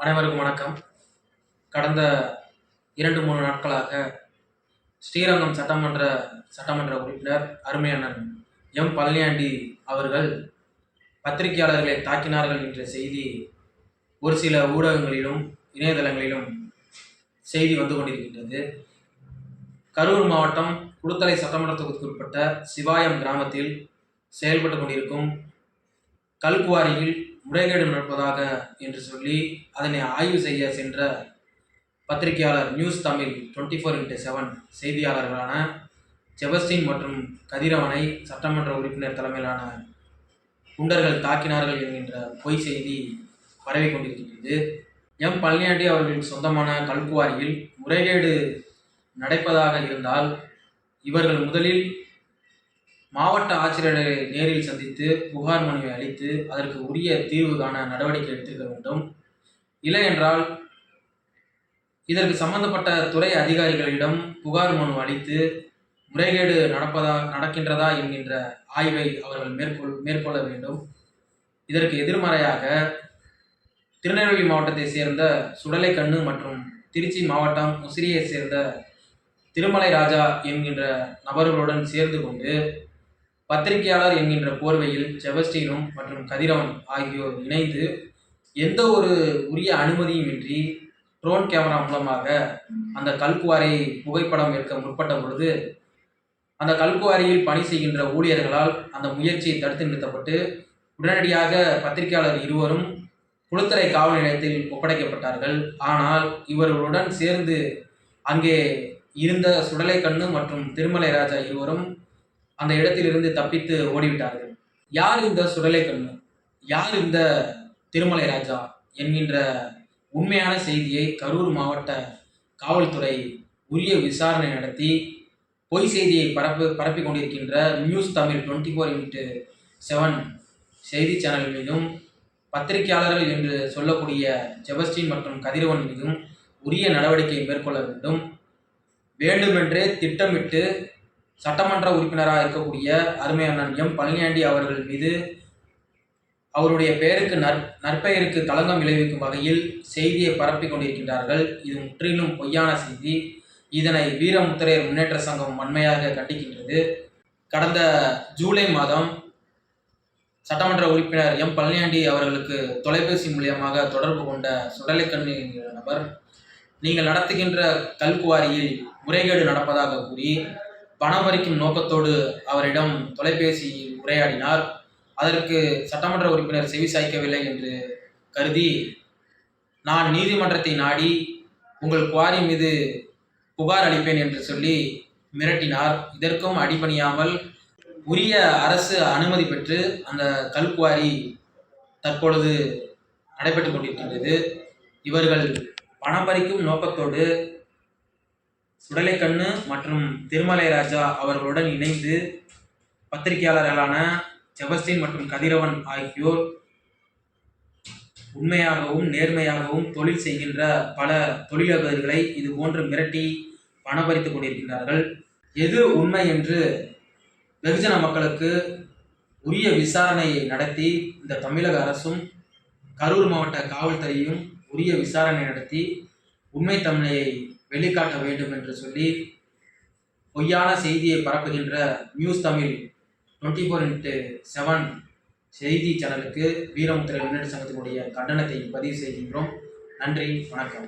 அனைவருக்கும் வணக்கம். கடந்த 2-3 நாட்களாக ஸ்ரீரங்கம் சட்டமன்ற உறுப்பினர் அருமை அண்ணன் எம் பழனியாண்டி அவர்கள் பத்திரிகையாளர்களை தாக்கினார்கள் என்ற செய்தி ஒரு சில ஊடகங்களிலும் இணையதளங்களிலும் செய்தி வந்து கொண்டிருக்கின்றது. கரூர் மாவட்டம் குடுத்தலை சட்டமன்ற தொகுதிக்கு உட்பட்ட சிவாயம் கிராமத்தில் செயல்பட்டு கொண்டிருக்கும் கல்குவாரியில் முறைகேடு நடப்பதாக என்று சொல்லி அதனை ஆய்வு செய்ய சென்ற பத்திரிகையாளர் நியூஸ் தமிழ் 24x7 செய்தியாளர்களான செபஸ்டின் மற்றும் கதிரவனை சட்டமன்ற உறுப்பினர் தலைமையிலான குண்டர்கள் தாக்கினார்கள் என்கின்ற பொய் செய்தி பரவி கொண்டிருக்கின்றது. எம் பழனியாண்டி அவர்களின் சொந்தமான கல்குவாரியில் முறைகேடு நடப்பதாக இருந்தால் இவர்கள் முதலில் மாவட்ட ஆட்சியரை நேரில் சந்தித்து புகார் மனுவை அளித்து அதற்கு உரிய தீர்வு காண நடவடிக்கை எடுத்திருக்க வேண்டும். இல்லை என்றால் இதற்கு சம்பந்தப்பட்ட துறை அதிகாரிகளிடம் புகார் மனு அளித்து முறைகேடு நடக்கின்றதா என்கின்ற ஆய்வை அவர்கள் மேற்கொள்ள வேண்டும். இதற்கு எதிர்மறையாக திருநெல்வேலி மாவட்டத்தை சேர்ந்த சுடலைக்கண்ணு மற்றும் திருச்சி மாவட்டம் முசிறியை சேர்ந்த திருமலை ராஜா என்கின்ற நபர்களுடன் சேர்ந்து கொண்டு பத்திரிகையாளர் என்கின்ற போர்வையில் செபஸ்டினும் மற்றும் கதிரவன் ஆகியோர் இணைந்து எந்த ஒரு உரிய அனுமதியும் இன்றி ட்ரோன் கேமரா மூலமாக அந்த கல்குவாரியை புகைப்படம் எடுக்க முற்பட்ட பொழுது அந்த கல்குவாரியில் பணி செய்கின்ற ஊழியர்களால் அந்த முயற்சியை தடுத்து நிறுத்தப்பட்டு உடனடியாக பத்திரிகையாளர் இருவரும் குளத்தலை காவல் நிலையத்தில் ஒப்படைக்கப்பட்டார்கள். ஆனால் இவர்களுடன் சேர்ந்து அங்கே இருந்த சுடலைக்கண்ணு மற்றும் திருமலை ராஜா இருவரும் அந்த இடத்திலிருந்து தப்பித்து ஓடிவிட்டார்கள். யார் இந்த சுடலைக்கண்ணு, யார் இந்த திருமலை ராஜா என்கின்ற உண்மையான செய்தியை கரூர் மாவட்ட காவல்துறை உரிய விசாரணை நடத்தி பொய் செய்தியை பரப்பி கொண்டிருக்கின்ற நியூஸ் தமிழ் 24x7 செய்தி சேனல் மீதும் பத்திரிகையாளர்கள் என்று சொல்லக்கூடிய செபஸ்டின் மற்றும் கதிரவன் மீதும் உரிய நடவடிக்கை மேற்கொள்ள வேண்டும். வேண்டுமென்றே திட்டமிட்டு சட்டமன்ற உறுப்பினராக இருக்கக்கூடிய அருமை அண்ணன் எம் பழனியாண்டி அவர்கள் மீது அவருடைய பெயருக்கு நற்பெயருக்கு களங்கம் விளைவிக்கும் வகையில் செய்தியை பரப்பி கொண்டிருக்கின்றார்கள். இது முற்றிலும் பொய்யான செய்தி. இதனை வீரமுத்திரையர் முன்னேற்ற சங்கம் வன்மையாக கண்டிக்கின்றது. கடந்த ஜூலை மாதம் சட்டமன்ற உறுப்பினர் எம் பழனியாண்டி அவர்களுக்கு தொலைபேசி மூலியமாக தொடர்பு கொண்ட சுடலைக்கண்ணு என்கிற நபர் நீங்கள் நடத்துகின்ற கல்குவாரியில் முறைகேடு நடப்பதாக கூறி பணம் பறிக்கும் நோக்கத்தோடு அவரிடம் தொலைபேசியில் உரையாடினார். அதற்கு சட்டமன்ற உறுப்பினர் செவி சாய்க்கவில்லை என்று கருதி நான் நீதிமன்றத்தை நாடி உங்கள் குவாரி மீது புகார் அளிப்பேன் என்று சொல்லி மிரட்டினார். இதற்கும் அடிபணியாமல் உரிய அரசு அனுமதி பெற்று அந்த கல்குவாரி தற்பொழுது நடைபெற்று கொண்டிருக்கின்றது. இவர்கள் பணம் பறிக்கும் நோக்கத்தோடு சுடலைக்கண்ணு மற்றும் திருமலை ராஜா அவர்களுடன் இணைந்து பத்திரிகையாளர்களான செபஸ்டின் மற்றும் கதிரவன் ஆகியோர் உண்மையாகவும் நேர்மையாகவும் தொழில் செய்கின்ற பல தொழிலதிபர்களை இது போன்று மிரட்டி பணபறித்துக் கொண்டிருக்கின்றார்கள். எது உண்மை என்று வெகுஜன மக்களுக்கு உரிய விசாரணையை நடத்தி இந்த தமிழக அரசும் கரூர் மாவட்ட காவல்துறையும் உரிய விசாரணை நடத்தி உண்மைத்தன்மையை வெளிக்காட்ட வேண்டும் என்று சொல்லி பொய்யான செய்தியை பரப்புகின்ற நியூஸ் தமிழ் 24x7 செய்தி சேனலுக்கு வீரமுத்திரை முன்னேற்ற சங்கத்தினுடைய கண்டனத்தை பதிவு செய்கின்றோம். நன்றி, வணக்கம்.